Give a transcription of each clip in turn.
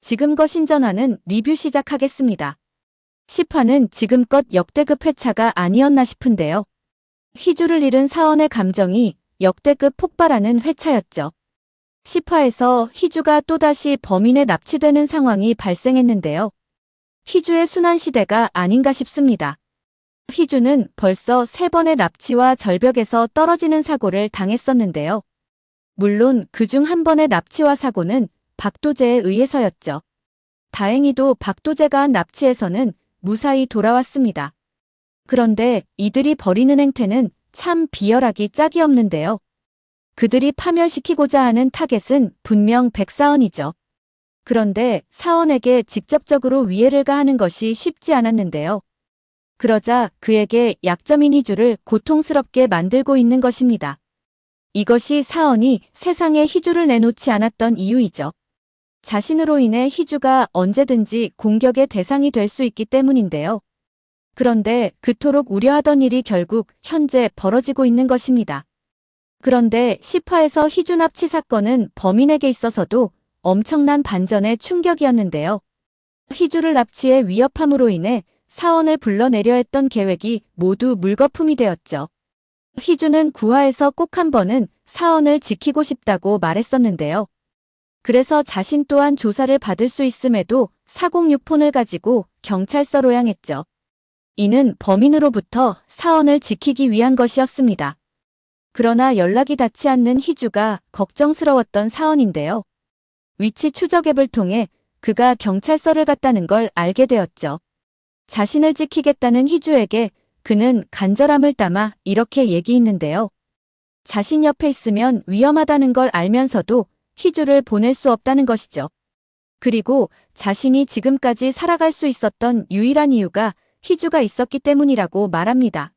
지금껏 신전화는 리뷰 시작하겠습니다. 10화는 지금껏 역대급 회차가 아니었나 싶은데요. 희주를 잃은 사원의 감정이 역대급 폭발하는 회차였죠. 10화에서 희주가 또다시 범인에 납치되는 상황이 발생했는데요. 희주의 순환시대가 아닌가 싶습니다. 희주는 벌써 3번의 납치와 절벽에서 떨어지는 사고를 당했었는데요. 물론 그중 한 번의 납치와 사고는 박도재에 의해서였죠. 다행히도 박도재가 한 납치에서는 무사히 돌아왔습니다. 그런데 이들이 벌이는 행태는 참 비열하기 짝이 없는데요. 그들이 파멸시키고자 하는 타겟은 분명 백사원이죠. 그런데 사원에게 직접적으로 위해를 가하는 것이 쉽지 않았는데요. 그러자 그에게 약점인 희주를 고통스럽게 만들고 있는 것입니다. 이것이 사원이 세상에 희주를 내놓지 않았던 이유이죠. 자신으로 인해 희주가 언제든지 공격의 대상이 될 수 있기 때문인데요. 그런데 그토록 우려하던 일이 결국 현재 벌어지고 있는 것입니다. 그런데 10화에서 희주 납치 사건은 범인에게 있어서도 엄청난 반전의 충격이었는데요. 희주를 납치해 위협함으로 인해 사원을 불러내려 했던 계획이 모두 물거품이 되었죠. 희주는 9화에서 꼭 한 번은 사원을 지키고 싶다고 말했었는데요. 그래서 자신 또한 조사를 받을 수 있음에도 406폰을 가지고 경찰서로 향했죠. 이는 범인으로부터 사원을 지키기 위한 것이었습니다. 그러나 연락이 닿지 않는 희주가 걱정스러웠던 사원인데요. 위치 추적 앱을 통해 그가 경찰서를 갔다는 걸 알게 되었죠. 자신을 지키겠다는 희주에게 그는 간절함을 담아 이렇게 얘기했는데요. 자신 옆에 있으면 위험하다는 걸 알면서도 희주를 보낼 수 없다는 것이죠. 그리고 자신이 지금까지 살아갈 수 있었던 유일한 이유가 희주가 있었기 때문이라고 말합니다.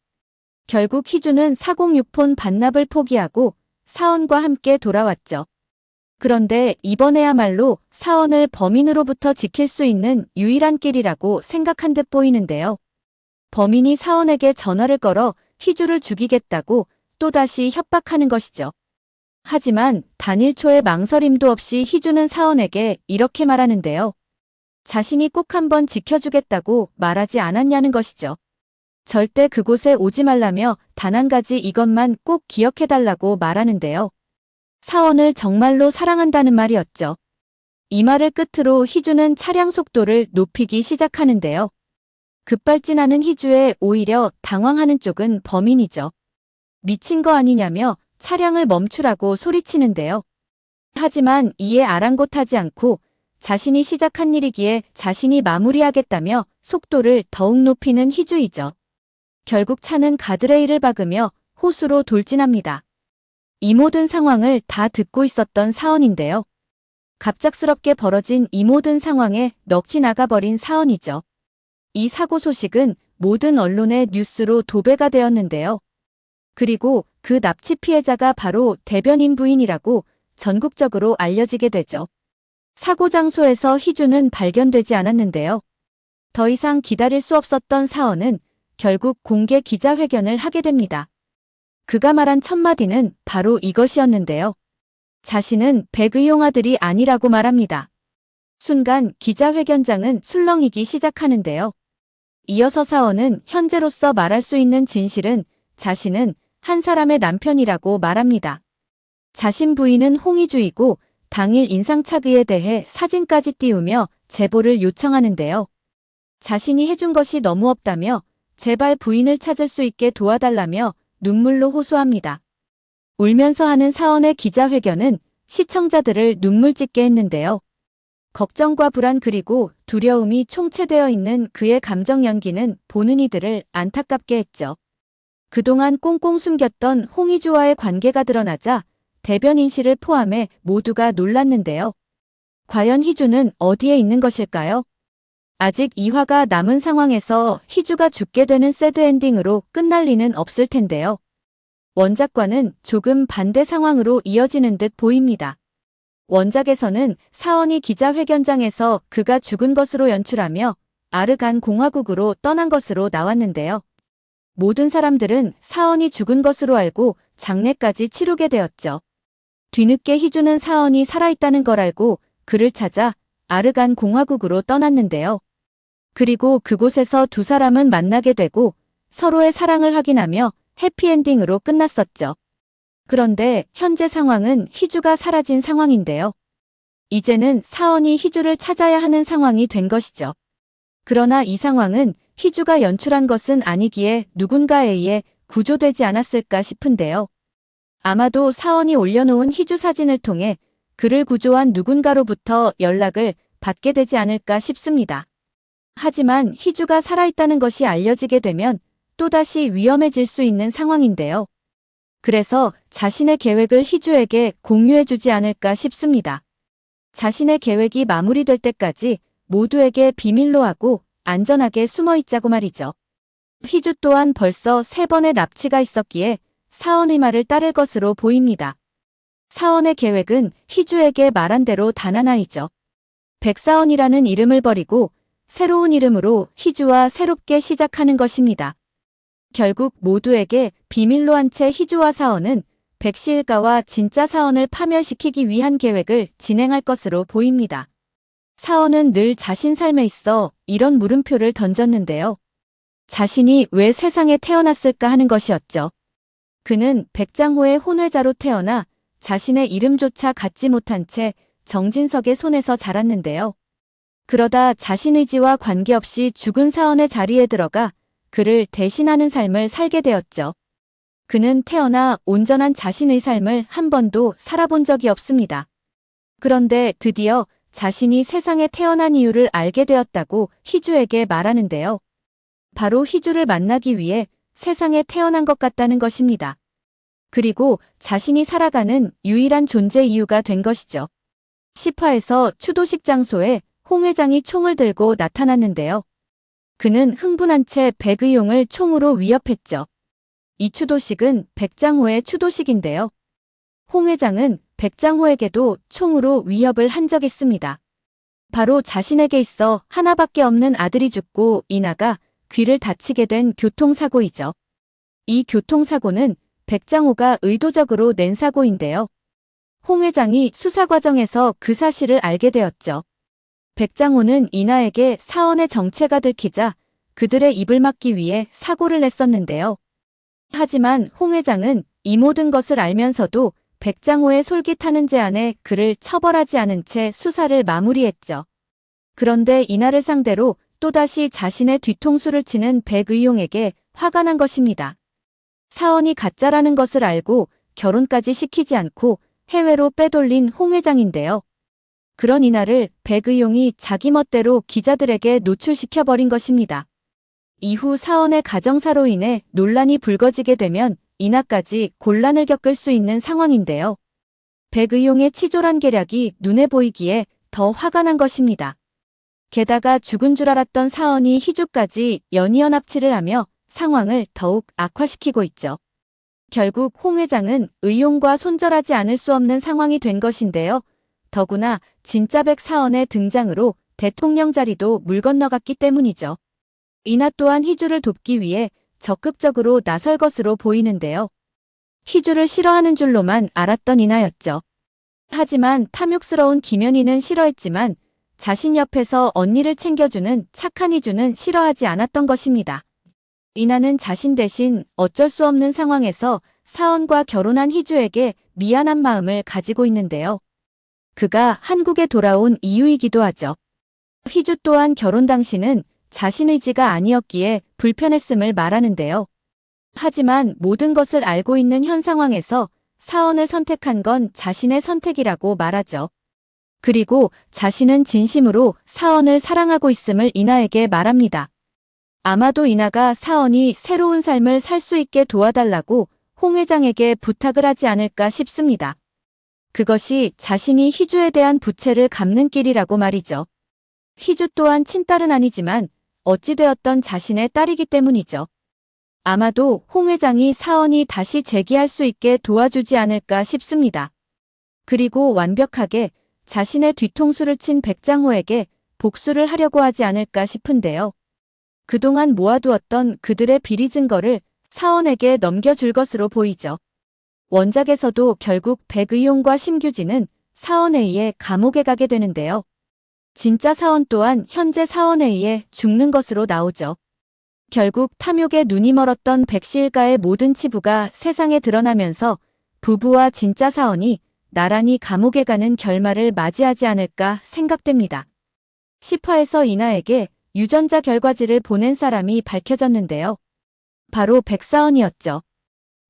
결국 희주는 406폰 반납을 포기하고 사원과 함께 돌아왔죠. 그런데 이번에야말로 사원을 범인으로부터 지킬 수 있는 유일한 길이라고 생각한 듯 보이는데요. 범인이 사원에게 전화를 걸어 희주를 죽이겠다고 또다시 협박하는 것이죠. 하지만 단 1초의 망설임도 없이 희주는 사원에게 이렇게 말하는데요. 자신이 꼭 한번 지켜주겠다고 말하지 않았냐는 것이죠. 절대 그곳에 오지 말라며 단 한 가지 이것만 꼭 기억해달라고 말하는데요. 사원을 정말로 사랑한다는 말이었죠. 이 말을 끝으로 희주는 차량 속도를 높이기 시작하는데요. 급발진하는 희주에 오히려 당황하는 쪽은 범인이죠. 미친 거 아니냐며 차량을 멈추라고 소리치는데요. 하지만 이에 아랑곳하지 않고 자신이 시작한 일이기에 자신이 마무리하겠다며 속도를 더욱 높이는 희주이죠. 결국 차는 가드레일을 박으며 호수로 돌진합니다. 이 모든 상황을 다 듣고 있었던 사원인데요. 갑작스럽게 벌어진 이 모든 상황에 넋이 나가버린 사원이죠. 이 사고 소식은 모든 언론의 뉴스로 도배가 되었는데요. 그리고 그 납치 피해자가 바로 대변인 부인이라고 전국적으로 알려지게 되죠. 사고 장소에서 희주는 발견되지 않았는데요. 더 이상 기다릴 수 없었던 사원은 결국 공개 기자회견을 하게 됩니다. 그가 말한 첫마디는 바로 이것이었는데요. 자신은 백의용 아들이 아니라고 말합니다. 순간 기자회견장은 술렁이기 시작하는데요. 이어서 사원은 현재로서 말할 수 있는 진실은 자신은 한 사람의 남편이라고 말합니다. 자신 부인은 홍희주이고 당일 인상착의에 대해 사진까지 띄우며 제보를 요청하는데요. 자신이 해준 것이 너무 없다며 제발 부인을 찾을 수 있게 도와달라며 눈물로 호소합니다. 울면서 하는 사원의 기자회견은 시청자들을 눈물 짓게 했는데요. 걱정과 불안 그리고 두려움이 총체되어 있는 그의 감정 연기는 보는 이들을 안타깝게 했죠. 그동안 꽁꽁 숨겼던 홍희주와의 관계가 드러나자 대변인 씨를 포함해 모두가 놀랐는데요. 과연 희주는 어디에 있는 것일까요? 아직 2화가 남은 상황에서 희주가 죽게 되는 새드 엔딩으로 끝날 리는 없을 텐데요. 원작과는 조금 반대 상황으로 이어지는 듯 보입니다. 원작에서는 사원이 기자회견장에서 그가 죽은 것으로 연출하며 아르간 공화국으로 떠난 것으로 나왔는데요. 모든 사람들은 사원이 죽은 것으로 알고 장례까지 치르게 되었죠. 뒤늦게 희주는 사원이 살아있다는 걸 알고 그를 찾아 아르간 공화국으로 떠났는데요. 그리고 그곳에서 두 사람은 만나게 되고 서로의 사랑을 확인하며 해피엔딩으로 끝났었죠. 그런데 현재 상황은 희주가 사라진 상황인데요. 이제는 사원이 희주를 찾아야 하는 상황이 된 것이죠. 그러나 이 상황은 희주가 연출한 것은 아니기에 누군가에 의해 구조되지 않았을까 싶은데요. 아마도 사원이 올려놓은 희주 사진을 통해 그를 구조한 누군가로부터 연락을 받게 되지 않을까 싶습니다. 하지만 희주가 살아있다는 것이 알려지게 되면 또다시 위험해질 수 있는 상황인데요. 그래서 자신의 계획을 희주에게 공유해주지 않을까 싶습니다. 자신의 계획이 마무리될 때까지 모두에게 비밀로 하고 안전하게 숨어있자고 말이죠. 희주 또한 벌써 3번의 납치가 있었기에 사원의 말을 따를 것으로 보입니다. 사원의 계획은 희주에게 말한 대로 단 하나이죠. 백사원이라는 이름을 버리고 새로운 이름으로 희주와 새롭게 시작하는 것입니다. 결국 모두에게 비밀로 한 채 희주와 사원은 백시일가와 진짜 사원을 파멸시키기 위한 계획을 진행할 것으로 보입니다. 사원은 늘 자신 삶에 있어 이런 물음표를 던졌는데요. 자신이 왜 세상에 태어났을까 하는 것이었죠. 그는 백장호의 혼외자로 태어나 자신의 이름조차 갖지 못한 채 정진석의 손에서 자랐는데요. 그러다 자신 의지와 관계없이 죽은 사원의 자리에 들어가 그를 대신하는 삶을 살게 되었죠. 그는 태어나 온전한 자신의 삶을 한 번도 살아본 적이 없습니다. 그런데 드디어 자신이 세상에 태어난 이유를 알게 되었다고 희주에게 말하는데요. 바로 희주를 만나기 위해 세상에 태어난 것 같다는 것입니다. 그리고 자신이 살아가는 유일한 존재 이유가 된 것이죠. 10화에서 추도식 장소에 홍 회장이 총을 들고 나타났는데요. 그는 흥분한 채 백의용을 총으로 위협했죠. 이 추도식은 백장호의 추도식인데요. 홍 회장은 백장호에게도 총으로 위협을 한 적이 있습니다. 바로 자신에게 있어 하나밖에 없는 아들이 죽고 이나가 귀를 다치게 된 교통사고이죠. 이 교통사고는 백장호가 의도적으로 낸 사고인데요. 홍 회장이 수사 과정에서 그 사실을 알게 되었죠. 백장호는 이나에게 사원의 정체가 들키자 그들의 입을 막기 위해 사고를 냈었는데요. 하지만 홍 회장은 이 모든 것을 알면서도 백장호의 솔깃하는 제안에 그를 처벌하지 않은 채 수사를 마무리했죠. 그런데 이나를 상대로 또다시 자신의 뒤통수를 치는 백의용에게 화가 난 것입니다. 사원이 가짜라는 것을 알고 결혼까지 시키지 않고 해외로 빼돌린 홍 회장인데요. 그런 이나를 백의용이 자기 멋대로 기자들에게 노출시켜버린 것입니다. 이후 사원의 가정사로 인해 논란이 불거지게 되면 이나까지 곤란을 겪을 수 있는 상황인데요. 백의용의 치졸한 계략이 눈에 보이기에 더 화가 난 것입니다. 게다가 죽은 줄 알았던 사원이 희주까지 연이어 납치를 하며 상황을 더욱 악화시키고 있죠. 결국 홍 회장은 의용과 손절하지 않을 수 없는 상황이 된 것인데요. 더구나 진짜 백사원의 등장으로 대통령 자리도 물 건너갔기 때문이죠. 이나 또한 희주를 돕기 위해 적극적으로 나설 것으로 보이는데요. 희주를 싫어하는 줄로만 알았던 이나였죠. 하지만 탐욕스러운 김연희는 싫어했지만 자신 옆에서 언니를 챙겨주는 착한 희주는 싫어하지 않았던 것입니다. 이나는 자신 대신 어쩔 수 없는 상황에서 사원과 결혼한 희주에게 미안한 마음을 가지고 있는데요. 그가 한국에 돌아온 이유이기도 하죠. 희주 또한 결혼 당시는 자신 의지가 아니었기에 불편했음을 말하는데요. 하지만 모든 것을 알고 있는 현 상황에서 사원을 선택한 건 자신의 선택이라고 말하죠. 그리고 자신은 진심으로 사원을 사랑하고 있음을 이나에게 말합니다. 아마도 이나가 사원이 새로운 삶을 살 수 있게 도와달라고 홍 회장에게 부탁을 하지 않을까 싶습니다. 그것이 자신이 희주에 대한 부채를 갚는 길이라고 말이죠. 희주 또한 친딸은 아니지만 어찌되었던 자신의 딸이기 때문이죠. 아마도 홍 회장이 사원이 다시 재기할 수 있게 도와주지 않을까 싶습니다. 그리고 완벽하게 자신의 뒤통수를 친 백장호에게 복수를 하려고 하지 않을까 싶은데요. 그동안 모아두었던 그들의 비리 증거를 사원에게 넘겨줄 것으로 보이죠. 원작에서도 결국 백의용과 심규진은 사원에 의해 감옥에 가게 되는데요. 진짜 사원 또한 현재 사원에 의해 죽는 것으로 나오죠. 결국 탐욕에 눈이 멀었던 백씨 일가의 모든 치부가 세상에 드러나면서 부부와 진짜 사원이 나란히 감옥에 가는 결말을 맞이하지 않을까 생각됩니다. 10화에서 이나에게 유전자 결과지를 보낸 사람이 밝혀졌는데요. 바로 백사원이었죠.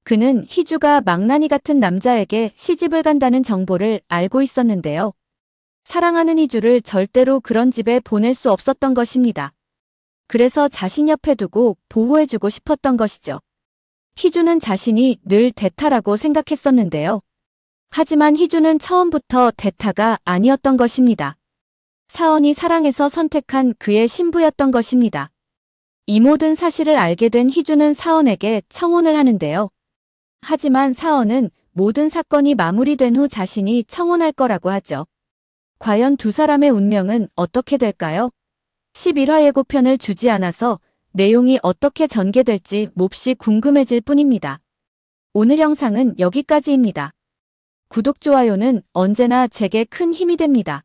그는 희주가 망나니 같은 남자에게 시집을 간다는 정보를 알고 있었는데요. 사랑하는 희주를 절대로 그런 집에 보낼 수 없었던 것입니다. 그래서 자신 옆에 두고 보호해주고 싶었던 것이죠. 희주는 자신이 늘 대타라고 생각했었는데요. 하지만 희주는 처음부터 대타가 아니었던 것입니다. 사원이 사랑해서 선택한 그의 신부였던 것입니다. 이 모든 사실을 알게 된 희주는 사원에게 청혼을 하는데요. 하지만 사원은 모든 사건이 마무리된 후 자신이 청혼할 거라고 하죠. 과연 두 사람의 운명은 어떻게 될까요? 11화 예고편을 주지 않아서 내용이 어떻게 전개될지 몹시 궁금해질 뿐입니다. 오늘 영상은 여기까지입니다. 구독, 좋아요는 언제나 제게 큰 힘이 됩니다.